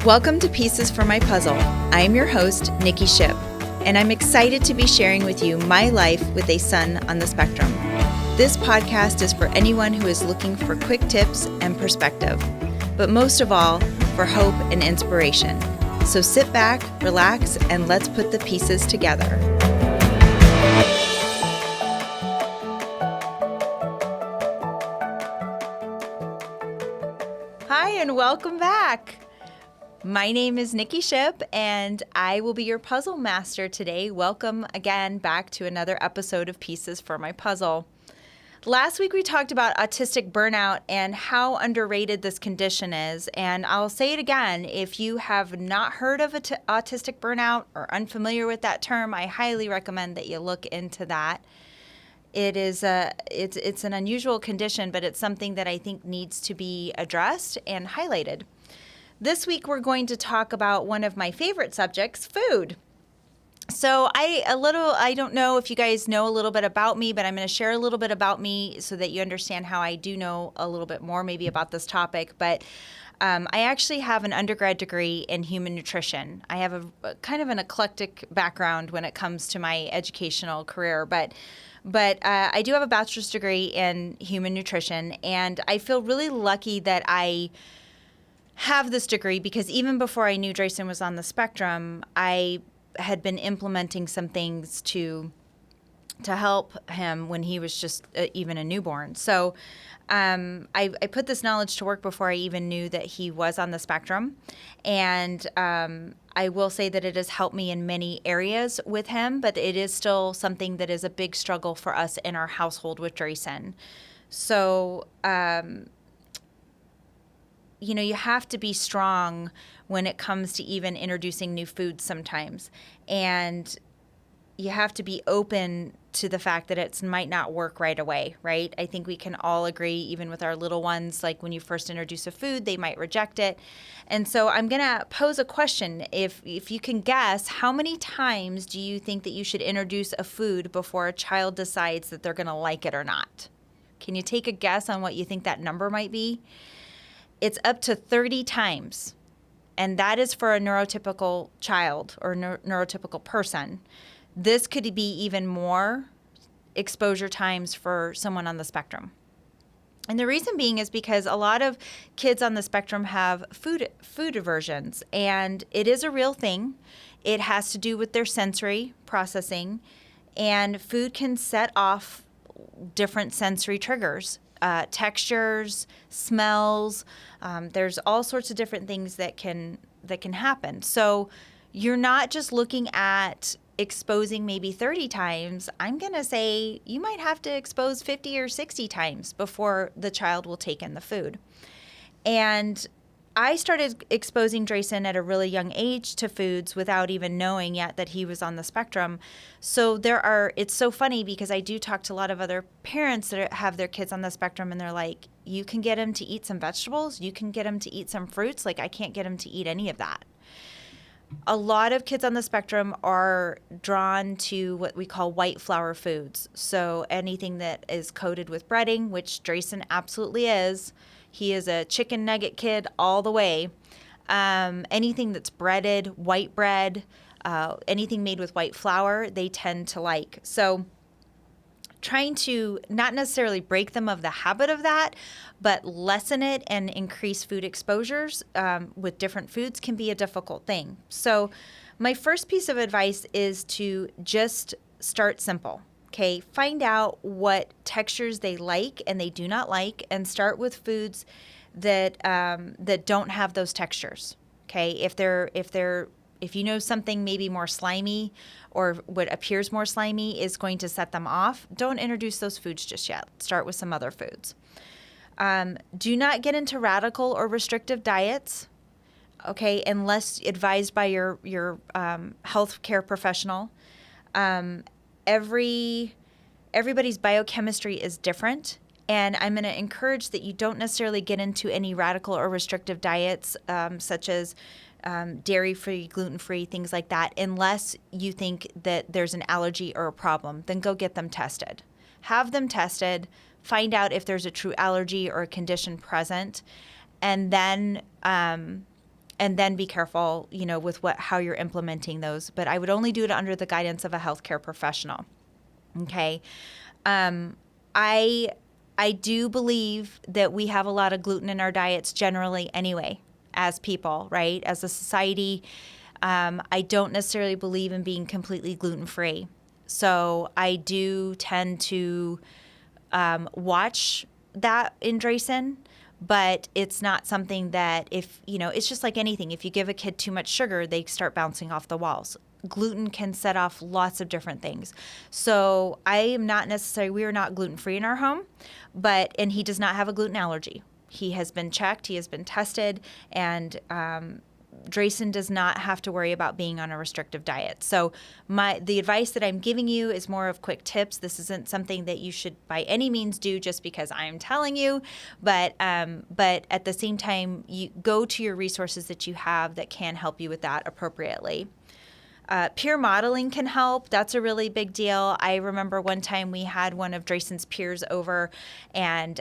Welcome to Pieces for My Puzzle. I am your host, Nikki Ship, and I'm excited to be sharing with you my life with a son on the spectrum. This podcast is for anyone who is looking for quick tips and perspective, but most of all, for hope and inspiration. So sit back, relax, and let's put the pieces together. Hi, and welcome back. My name is Nikki Ship, and I will be your puzzle master today. Welcome again back to another episode of Pieces for My Puzzle. Last week we talked about autistic burnout and how underrated this condition is, and I'll say it again. If you have not heard of autistic burnout or unfamiliar with that term, I highly recommend that you look into that. It's an unusual condition, but it's something that I think needs to be addressed and highlighted. This week, we're going to talk about one of my favorite subjects, food. So I don't know if you guys know a little bit about me, but I'm going to share a little bit about me so that you understand how I do know a little bit more maybe about this topic. But I actually have an undergrad degree in human nutrition. I have a kind of an eclectic background when it comes to my educational career, but I do have a bachelor's degree in human nutrition, and I feel really lucky that I have this degree because even before I knew Drayson was on the spectrum, I had been implementing some things to help him when he was just even a newborn. So I put this knowledge to work before I even knew that he was on the spectrum. And I will say that it has helped me in many areas with him, but it is still something that is a big struggle for us in our household with Drayson. So you have to be strong when it comes to even introducing new foods sometimes. And you have to be open to the fact that it might not work right away, right? I think we can all agree, even with our little ones, like when you first introduce a food, they might reject it. And so I'm going to pose a question. If you can guess, how many times do you think that you should introduce a food before a child decides that they're going to like it or not? Can you take a guess on what you think that number might be? It's up to 30 times, and that is for a neurotypical child or neurotypical person. This could be even more exposure times for someone on the spectrum. And the reason being is because a lot of kids on the spectrum have food aversions, and it is a real thing. It has to do with their sensory processing, and food can set off different sensory triggers. Textures, smells. There's all sorts of different things that can happen. So you're not just looking at exposing maybe 30 times. I'm going to say you might have to expose 50 or 60 times before the child will take in the food. And I started exposing Drayson at a really young age to foods without even knowing yet that he was on the spectrum. So it's so funny because I do talk to a lot of other parents that have their kids on the spectrum, and they're like, you can get him to eat some vegetables, you can get him to eat some fruits, like I can't get him to eat any of that. A lot of kids on the spectrum are drawn to what we call white flour foods. So anything that is coated with breading, which Drayson absolutely is. He is a chicken nugget kid all the way. Anything that's breaded, white bread, anything made with white flour, they tend to like. So trying to not necessarily break them of the habit of that, but lessen it and increase food exposures with different foods can be a difficult thing. So my first piece of advice is to just start simple. Okay, find out what textures they like and they do not like, and start with foods that don't have those textures. Okay, if you know something maybe more slimy or what appears more slimy is going to set them off, don't introduce those foods just yet. Start with some other foods. Do not get into radical or restrictive diets. Okay, unless advised by your healthcare professional. Everybody's biochemistry is different, and I'm going to encourage that you don't necessarily get into any radical or restrictive diets such as dairy-free, gluten-free, things like that, unless you think that there's an allergy or a problem. Then go get them tested. Have them tested, find out if there's a true allergy or a condition present, and then and then be careful, with how you're implementing those. But I would only do it under the guidance of a healthcare professional. Okay. I do believe that we have a lot of gluten in our diets generally anyway, as people, right? As a society, I don't necessarily believe in being completely gluten-free. So I do tend to watch that in Drayson, but it's not something that it's just like anything. If you give a kid too much sugar, they start bouncing off the walls. Gluten can set off lots of different things. So we are not gluten-free in our home, and he does not have a gluten allergy. He has been checked, he has been tested, and Drayson does not have to worry about being on a restrictive diet. So the advice that I'm giving you is more of quick tips. This isn't something that you should by any means do just because I'm telling you, but at the same time, you go to your resources that you have that can help you with that appropriately. Peer modeling can help. That's a really big deal. I remember one time we had one of Drayson's peers over, and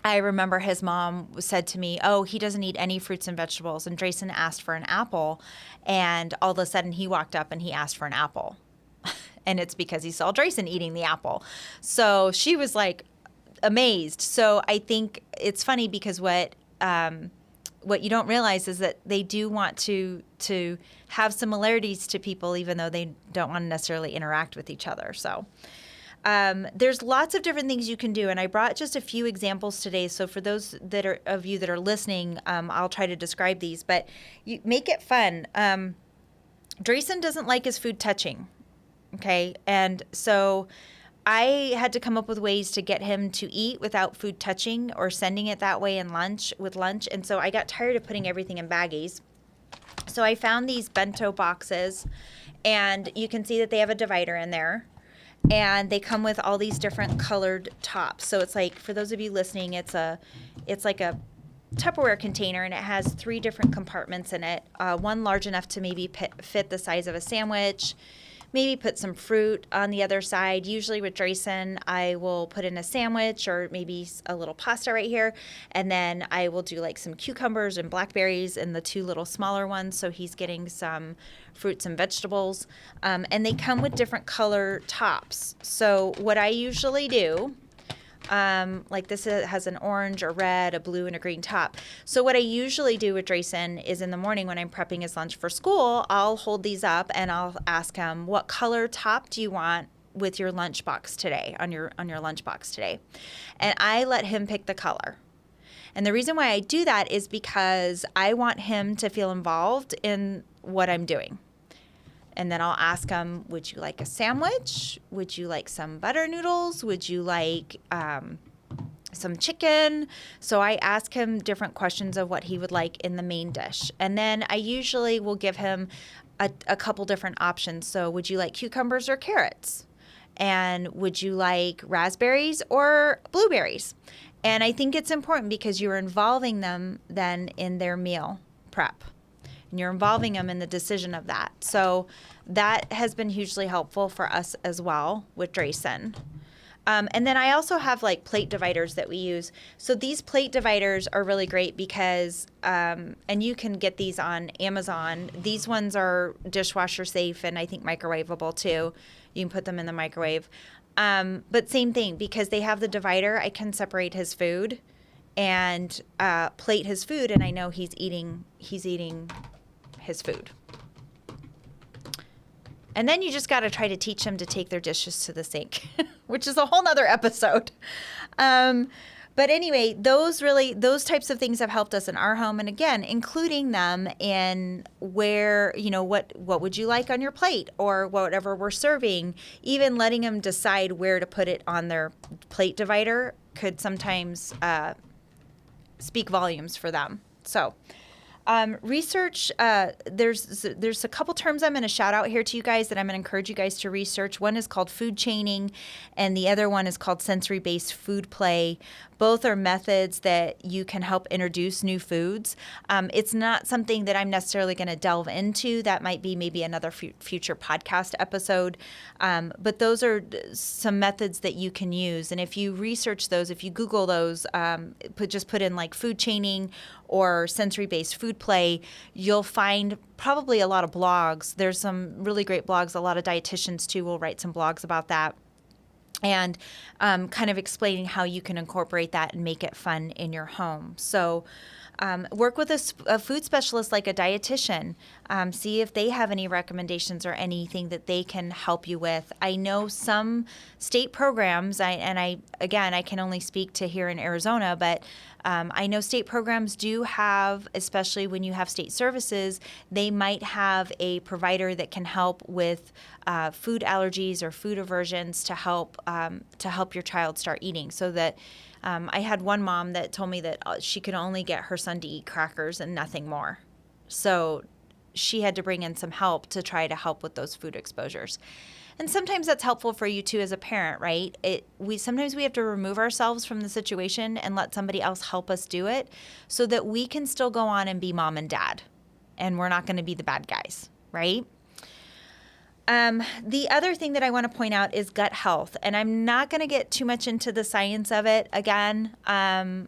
I remember his mom said to me, "Oh, he doesn't eat any fruits and vegetables." And Drayson asked for an apple, and all of a sudden he walked up and he asked for an apple. And it's because he saw Drayson eating the apple. So she was like amazed. So I think it's funny because what you don't realize is that they do want to have similarities to people, even though they don't want to necessarily interact with each other. So there's lots of different things you can do, and I brought just a few examples today. So for those of you that are listening, I'll try to describe these, but you make it fun. Drayson doesn't like his food touching, okay? And so I had to come up with ways to get him to eat without food touching or sending it that way with lunch. And so I got tired of putting everything in baggies. So I found these bento boxes, and you can see that they have a divider in there. And they come with all these different colored tops. So it's like, for those of you listening, it's like a Tupperware container, and it has 3 different compartments in it. One large enough to maybe fit the size of a sandwich. Maybe put some fruit on the other side. Usually with Drayson, I will put in a sandwich or maybe a little pasta right here. And then I will do like some cucumbers and blackberries in the 2 little smaller ones. So he's getting some fruits and vegetables. And they come with different color tops. So what I usually do, like this has an orange, a red, a blue, and a green top. So what I usually do with Drayson is in the morning when I'm prepping his lunch for school, I'll hold these up and I'll ask him, what color top do you want with your lunchbox today, on your lunchbox today? And I let him pick the color. And the reason why I do that is because I want him to feel involved in what I'm doing. And then I'll ask him, would you like a sandwich? Would you like some butter noodles? Would you like some chicken? So I ask him different questions of what he would like in the main dish. And then I usually will give him a couple different options. So would you like cucumbers or carrots? And would you like raspberries or blueberries? And I think it's important because you're involving them then in their meal prep. And you're involving them in the decision of that. So that has been hugely helpful for us as well with Drayson. And then I also have like plate dividers that we use. So these plate dividers are really great because, and you can get these on Amazon. These ones are dishwasher safe and I think microwavable too. You can put them in the microwave. But same thing, because they have the divider, I can separate his food and plate his food, and I know he's eating his food. And then you just got to try to teach them to take their dishes to the sink, which is a whole nother episode. But anyway, those types of things have helped us in our home. And again, including them in where, what would you like on your plate or whatever we're serving, even letting them decide where to put it on their plate divider could sometimes speak volumes for them. So research, there's a couple terms I'm going to shout out here to you guys that I'm going to encourage you guys to research. One is called food chaining, and the other one is called sensory-based food play. Both are methods that you can help introduce new foods. It's not something that I'm necessarily going to delve into. That might be maybe another future podcast episode. But those are some methods that you can use. And if you research those, if you Google those, just put in like food chaining or sensory-based food food play, you'll find probably a lot of blogs. There's some really great blogs. A lot of dietitians too will write some blogs about that. And kind of explaining how you can incorporate that and make it fun in your home. So work with a food specialist like a dietitian. See if they have any recommendations or anything that they can help you with. I know some state programs, I can only speak to here in Arizona, but I know state programs do have, especially when you have state services, they might have a provider that can help with food allergies or food aversions to help your child start eating. So that I had one mom that told me that she could only get her son to eat crackers and nothing more. So she had to bring in some help to try to help with those food exposures. And sometimes that's helpful for you too as a parent, right? Sometimes we have to remove ourselves from the situation and let somebody else help us do it so that we can still go on and be mom and dad, and we're not going to be the bad guys, right? The other thing that I want to point out is gut health, and I'm not going to get too much into the science of it. Again, I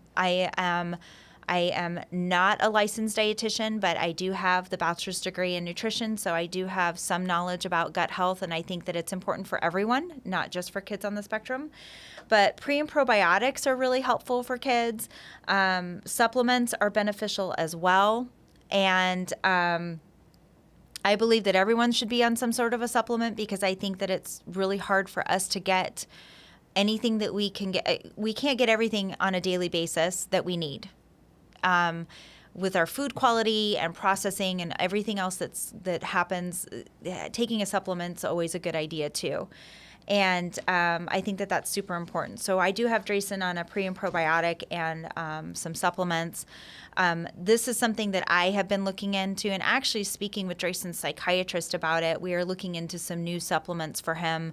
am not a licensed dietitian, but I do have the bachelor's degree in nutrition, so I do have some knowledge about gut health, and I think that it's important for everyone, not just for kids on the spectrum. But pre and probiotics are really helpful for kids. Supplements are beneficial as well, and I believe that everyone should be on some sort of a supplement because I think that it's really hard for us to get anything that we can get. We can't get everything on a daily basis that we need. With our food quality and processing and everything else that happens, taking a supplement's always a good idea too. And I think that that's super important. So I do have Drayson on a pre and probiotic and some supplements. This is something that I have been looking into, and actually speaking with Drayson's psychiatrist about it. We are looking into some new supplements for him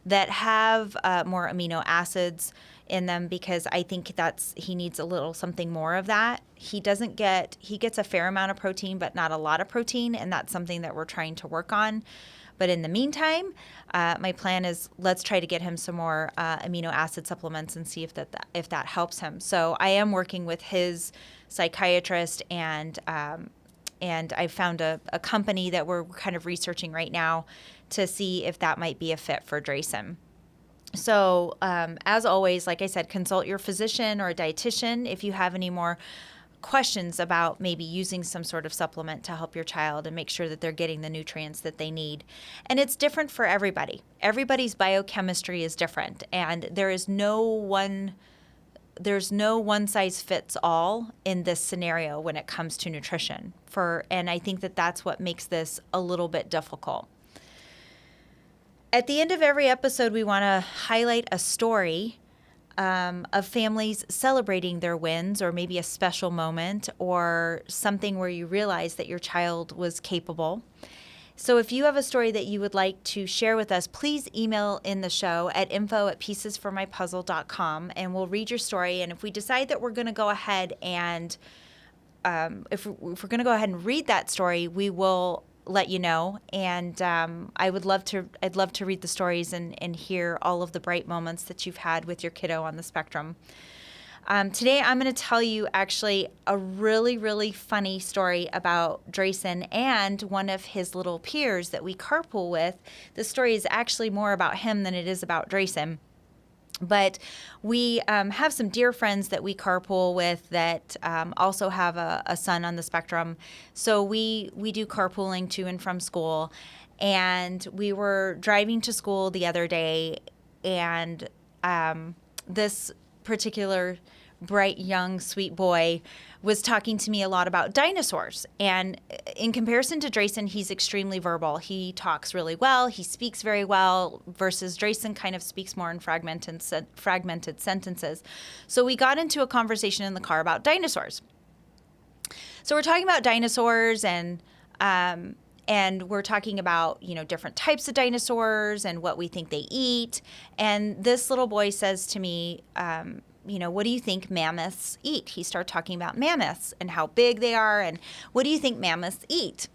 that have more amino acids in them because I think he needs a little something more of that. He gets a fair amount of protein, but not a lot of protein, and that's something that we're trying to work on. But in the meantime, my plan is let's try to get him some more amino acid supplements and see if that helps him. So I am working with his psychiatrist, and I found a company that we're kind of researching right now to see if that might be a fit for Drayson. So as always, like I said, consult your physician or a dietitian if you have any more questions about maybe using some sort of supplement to help your child and make sure that they're getting the nutrients that they need. And it's different for everybody. Everybody's biochemistry is different, and there's no one size fits all in this scenario when it comes to nutrition. And I think that that's what makes this a little bit difficult. At the end of every episode, we want to highlight a story of families celebrating their wins, or maybe a special moment or something where you realize that your child was capable. So if you have a story that you would like to share with us, please email in the show at info@piecesformypuzzle.com, and we'll read your story. And if we decide that we're going to go ahead and if we're going to go ahead and read that story, we will let you know. And I'd love to read the stories and hear all of the bright moments that you've had with your kiddo on the spectrum. Today I'm going to tell you actually a really, really funny story about Drayson and one of his little peers that we carpool with. The story is actually more about him than it is about Drayson. But we have some dear friends that we carpool with that also have a son on the spectrum. So we do carpooling to and from school. And we were driving to school the other day, and this particular bright, young, sweet boy was talking to me a lot about dinosaurs. And in comparison to Drayson, he's extremely verbal. He talks really well. He speaks very well, versus Drayson kind of speaks more in fragmented sentences. So we got into a conversation in the car about dinosaurs. So we're talking about dinosaurs, and we're talking about, different types of dinosaurs and what we think they eat. And this little boy says to me, what do you think mammoths eat? He started talking about mammoths and how big they are, and what do you think mammoths eat?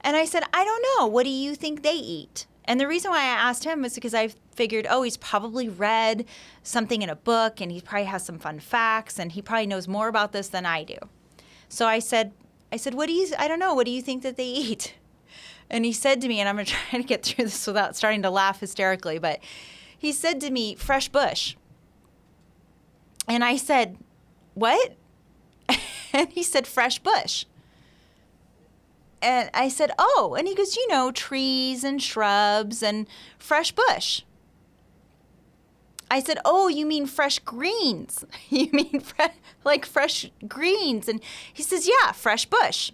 And I said, I don't know. What do you think they eat? And the reason why I asked him was because I figured, he's probably read something in a book, and he probably has some fun facts, and he probably knows more about this than I do. So I said, I said, I don't know, what do you think that they eat? And he said to me, and I'm going to try to get through this without starting to laugh hysterically, but he said to me, fresh bush. And I said, what? And he said, fresh bush. And I said, oh. And he goes, trees and shrubs and fresh bush. I said, oh, you mean fresh greens? You mean fresh greens? And he says, yeah, fresh bush.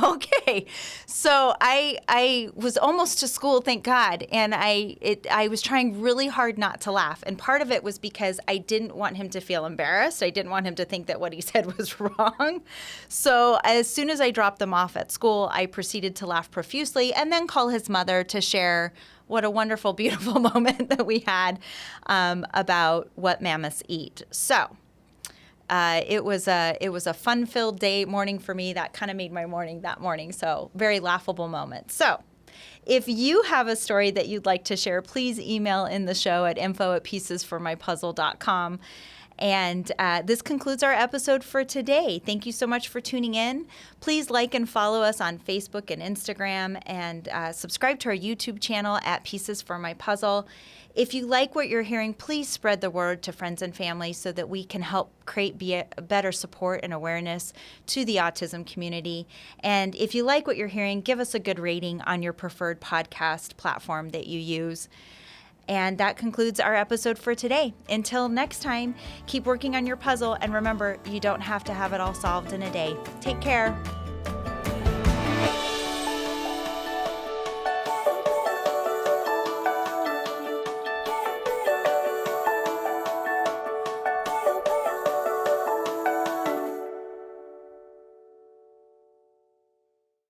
Okay. So I was almost to school, thank God. And I was trying really hard not to laugh. And part of it was because I didn't want him to feel embarrassed. I didn't want him to think that what he said was wrong. So as soon as I dropped them off at school, I proceeded to laugh profusely and then call his mother to share what a wonderful, beautiful moment that we had about what mammoths eat. So it was a fun-filled morning for me. That kind of made my morning that morning. So very laughable moment. So if you have a story that you'd like to share, please email in the show at info@piecesformypuzzle.com. And this concludes our episode for today. Thank you so much for tuning in. Please like and follow us on Facebook and Instagram, and subscribe to our YouTube channel at Pieces for My Puzzle. If you like what you're hearing, please spread the word to friends and family so that we can help create better support and awareness to the autism community. And if you like what you're hearing, give us a good rating on your preferred podcast platform that you use. And that concludes our episode for today. Until next time, keep working on your puzzle, and remember, you don't have to have it all solved in a day. Take care.